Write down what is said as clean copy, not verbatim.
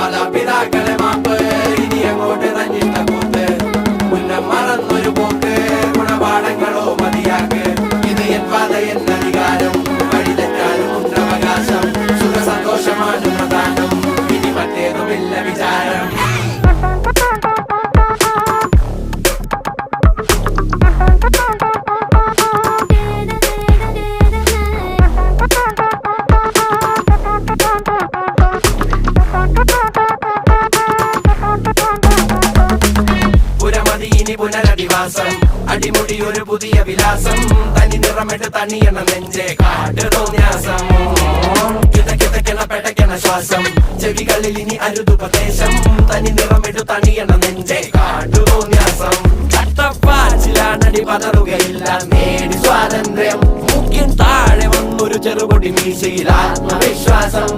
മാതാപിതാക്കളെ മാപ്പ് ഇനി അങ്ങോട്ട് തന്നിട്ട കൂത്ത് മുന്നം മറന്നൊരു പോക്ക് ഗുണപാഠങ്ങളോ മതിയാക്ക് ഇത് എൻ പാത എന്നധികാരം വഴി തെറ്റാനും ഉണ്ടവകാശം സുഖ സന്തോഷമാണ് പ്രധാനം ഇനി മറ്റേതുമില്ല വിചാരം ഇനി പുനരധിവാസം അടിമുടി ഒരു പുതിയ വിലാസം തനി നിറമിട്ട് തണിയണ നെഞ്ചെ കാട്ട് തോന്യാസം കിതക്കിതക്കണ പെടക്കണ ശ്വാസം ചെവികളിൽ ഇനി അരുതുപദേശം തനി നിറമിട്ട് തണിയണ നെഞ്ചെ കാട്ടു തോന്യാസം ചട്ടപ്പാച്ചിലാണടി പതറുകയില്ല നേടി സ്വാതന്ത്ര്യം മുഖ്യൻ താഴെ വന്നൊരു ചെറുപൊടി മീശയിൽ ആത്മവിശ്വാസം